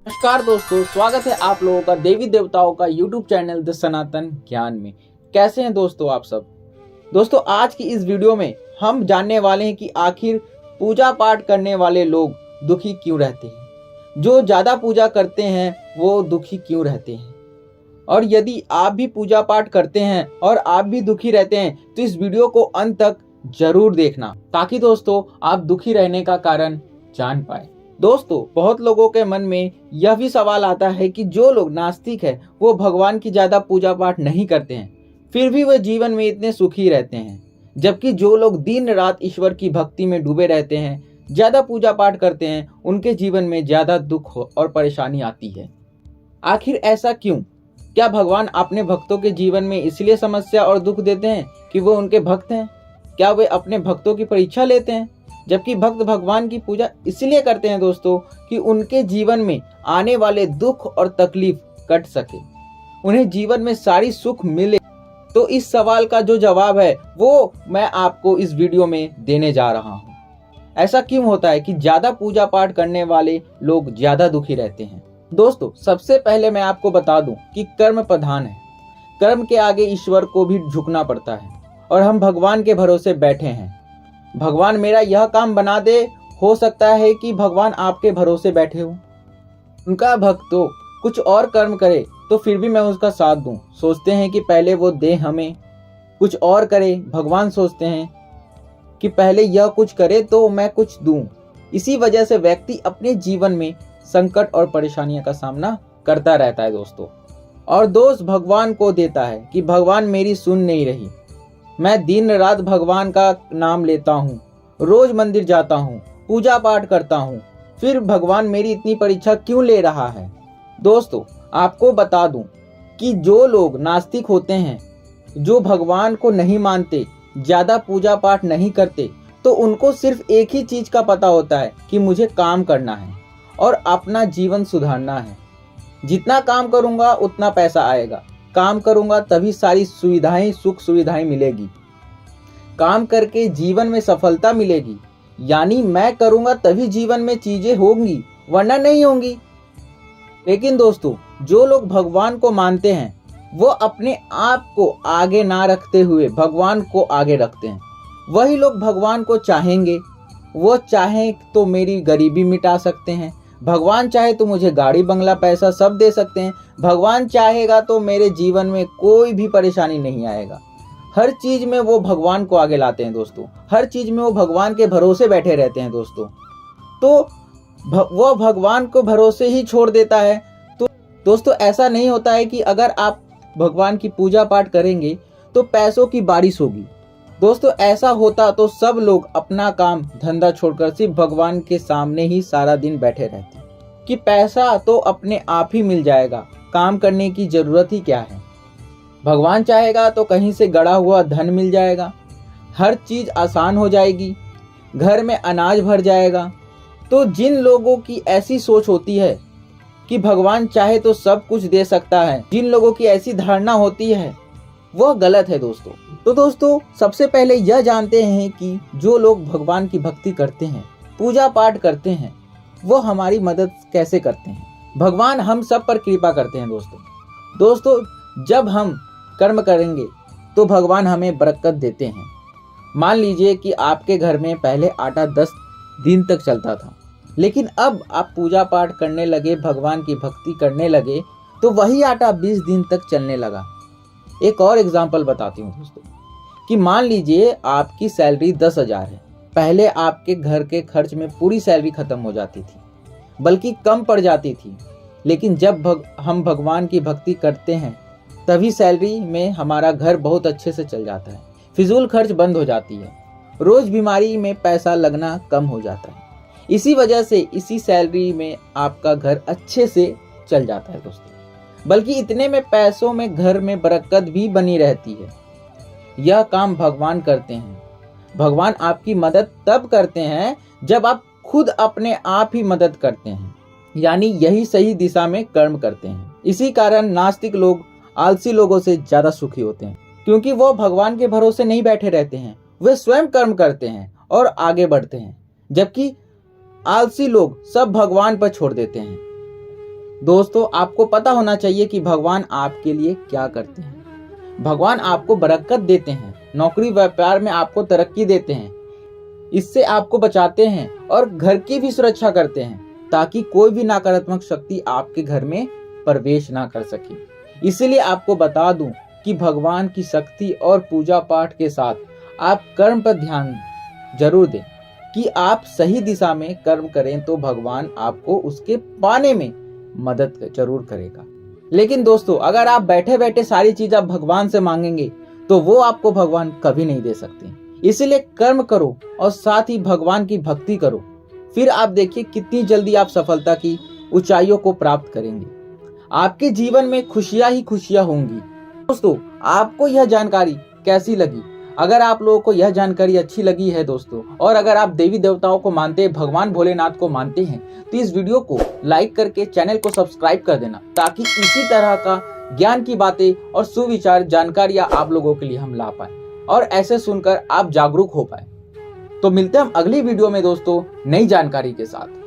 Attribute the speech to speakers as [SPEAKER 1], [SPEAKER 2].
[SPEAKER 1] नमस्कार दोस्तों, स्वागत है आप लोगों का देवी देवताओं का YouTube चैनल द सनातन ज्ञान में। कैसे हैं दोस्तों आप सब। दोस्तों आज की इस वीडियो में हम जानने वाले हैं कि आखिर पूजा पाठ करने वाले लोग दुखी क्यों रहते हैं, जो ज़्यादा पूजा करते हैं वो दुखी क्यों रहते हैं। और यदि आप भी पूजा पाठ करते हैं और आप भी दुखी रहते हैं तो इस वीडियो को अंत तक जरूर देखना, ताकि दोस्तों आप दुखी रहने का कारण जान पाए। दोस्तों बहुत लोगों के मन में यह भी सवाल आता है कि जो लोग नास्तिक है वो भगवान की ज़्यादा पूजा पाठ नहीं करते हैं, फिर भी वह जीवन में इतने सुखी रहते हैं, जबकि जो लोग दिन रात ईश्वर की भक्ति में डूबे रहते हैं, ज़्यादा पूजा पाठ करते हैं, उनके जीवन में ज़्यादा दुख और परेशानी आती है। आखिर ऐसा क्यों? क्या भगवान अपने भक्तों के जीवन में इसलिए समस्या और दुख देते हैं कि वो उनके भक्त हैं? क्या वे अपने भक्तों की परीक्षा लेते हैं? जबकि भक्त भगवान की पूजा इसलिए करते हैं दोस्तों कि उनके जीवन में आने वाले दुख और तकलीफ कट सके, उन्हें जीवन में सारी सुख मिले। तो इस सवाल का जो जवाब है वो मैं आपको इस वीडियो में देने जा रहा हूँ। ऐसा क्यों होता है कि ज्यादा पूजा पाठ करने वाले लोग ज्यादा दुखी रहते हैं? दोस्तों सबसे पहले मैं आपको बता दूं कि कर्म प्रधान है। कर्म के आगे ईश्वर को भी झुकना पड़ता है और हम भगवान के भरोसे बैठे हैं। भगवान मेरा यह काम बना दे, हो सकता है कि भगवान आपके भरोसे बैठे हो। उनका भक्त तो कुछ और कर्म करे तो फिर भी मैं उसका साथ दूं। सोचते हैं कि पहले वो दे हमें कुछ और करे, भगवान सोचते हैं कि पहले यह कुछ करे तो मैं कुछ दूं। इसी वजह से व्यक्ति अपने जीवन में संकट और परेशानियों का सामना करता रहता है दोस्तों, और दोष भगवान को देता है कि भगवान मेरी सुन नहीं रही। मैं दिन रात भगवान का नाम लेता हूँ, रोज मंदिर जाता हूँ, पूजा पाठ करता हूँ, फिर भगवान मेरी इतनी परीक्षा क्यों ले रहा है। दोस्तों आपको बता दूं कि जो लोग नास्तिक होते हैं, जो भगवान को नहीं मानते, ज़्यादा पूजा पाठ नहीं करते, तो उनको सिर्फ एक ही चीज़ का पता होता है कि मुझे काम करना है और अपना जीवन सुधारना है। जितना काम करूँगा उतना पैसा आएगा, काम करूँगा तभी सारी सुविधाएं, सुख सुविधाएं मिलेगी, काम करके जीवन में सफलता मिलेगी। यानी मैं करूँगा तभी जीवन में चीज़ें होंगी, वरना नहीं होंगी। लेकिन दोस्तों जो लोग भगवान को मानते हैं वो अपने आप को आगे ना रखते हुए भगवान को आगे रखते हैं। वही लोग भगवान को चाहेंगे। वो चाहें तो मेरी गरीबी मिटा सकते हैं, भगवान चाहे तो मुझे गाड़ी बंगला पैसा सब दे सकते हैं, भगवान चाहेगा तो मेरे जीवन में कोई भी परेशानी नहीं आएगा। हर चीज़ में वो भगवान को आगे लाते हैं दोस्तों, हर चीज़ में वो भगवान के भरोसे बैठे रहते हैं दोस्तों। तो वो भगवान को भरोसे ही छोड़ देता है। तो दोस्तों ऐसा नहीं होता है कि अगर आप भगवान की पूजा पाठ करेंगे तो पैसों की बारिश होगी। दोस्तों ऐसा होता तो सब लोग अपना काम धंधा छोड़कर सिर्फ भगवान के सामने ही सारा दिन बैठे रहते कि पैसा तो अपने आप ही मिल जाएगा, काम करने की जरूरत ही क्या है। भगवान चाहेगा तो कहीं से गड़ा हुआ धन मिल जाएगा, हर चीज़ आसान हो जाएगी, घर में अनाज भर जाएगा। तो जिन लोगों की ऐसी सोच होती है कि भगवान चाहे तो सब कुछ दे सकता है, जिन लोगों की ऐसी धारणा होती है वह गलत है दोस्तों। तो दोस्तों सबसे पहले यह जानते हैं कि जो लोग भगवान की भक्ति करते हैं, पूजा पाठ करते हैं, वो हमारी मदद कैसे करते हैं। भगवान हम सब पर कृपा करते हैं दोस्तों जब हम कर्म करेंगे तो भगवान हमें बरकत देते हैं। मान लीजिए कि आपके घर में पहले आटा 10 दिन तक चलता था, लेकिन अब आप पूजा पाठ करने लगे, भगवान की भक्ति करने लगे, तो वही आटा 20 दिन तक चलने लगा। एक और एग्जांपल बताती हूँ दोस्तों कि मान लीजिए आपकी सैलरी 10,000 है। पहले आपके घर के खर्च में पूरी सैलरी खत्म हो जाती थी, बल्कि कम पड़ जाती थी। लेकिन जब हम भगवान की भक्ति करते हैं तभी सैलरी में हमारा घर बहुत अच्छे से चल जाता है, फिजूल खर्च बंद हो जाती है, रोज बीमारी में पैसा लगना कम हो जाता है। इसी वजह से इसी सैलरी में आपका घर अच्छे से चल जाता है दोस्तों, बल्कि इतने में पैसों में घर में बरकत भी बनी रहती है। यह काम भगवान करते हैं। भगवान आपकी मदद तब करते हैं जब आप खुद अपने आप ही मदद करते हैं, यानी यही सही दिशा में कर्म करते हैं। इसी कारण नास्तिक लोग आलसी लोगों से ज्यादा सुखी होते हैं, क्योंकि वो भगवान के भरोसे नहीं बैठे रहते हैं, वे स्वयं कर्म करते हैं और आगे बढ़ते हैं। जबकि आलसी लोग सब भगवान पर छोड़ देते हैं। दोस्तों आपको पता होना चाहिए कि भगवान आपके लिए क्या करते हैं। भगवान आपको बरकत देते हैं, नौकरी व्यापार में आपको तरक्की देते हैं, इससे आपको बचाते हैं और घर की भी सुरक्षा करते हैं ताकि कोई भी नकारात्मक शक्ति आपके घर में प्रवेश ना कर सके। इसीलिए आपको बता दूं कि भगवान की शक्ति और पूजा पाठ के साथ आप कर्म पर ध्यान जरूर दें कि आप सही दिशा में कर्म करें तो भगवान आपको उसके पाने में मदद जरूर करेगा। लेकिन दोस्तों अगर आप बैठे बैठे सारी चीज आप भगवान से मांगेंगे तो वो आपको भगवान कभी नहीं दे सकते। इसीलिए कर्म करो और साथ ही भगवान की भक्ति करो, फिर आप देखिए कितनी जल्दी आप सफलता की ऊंचाइयों को प्राप्त करेंगे। आपके जीवन में खुशियां ही खुशियां होंगी। दोस्तों आपको यह जानकारी कैसी लगी? अगर आप लोगों को यह जानकारी अच्छी लगी है दोस्तों, और अगर आप देवी देवताओं को मानते हैं, भगवान भोलेनाथ को मानते हैं, तो इस वीडियो को लाइक करके चैनल को सब्सक्राइब कर देना ताकि इसी तरह का ज्ञान की बातें और सुविचार जानकारियां आप लोगों के लिए हम ला पाए और ऐसे सुनकर आप जागरूक हो पाए। तो मिलते हैं हम अगली वीडियो में दोस्तों नई जानकारी के साथ।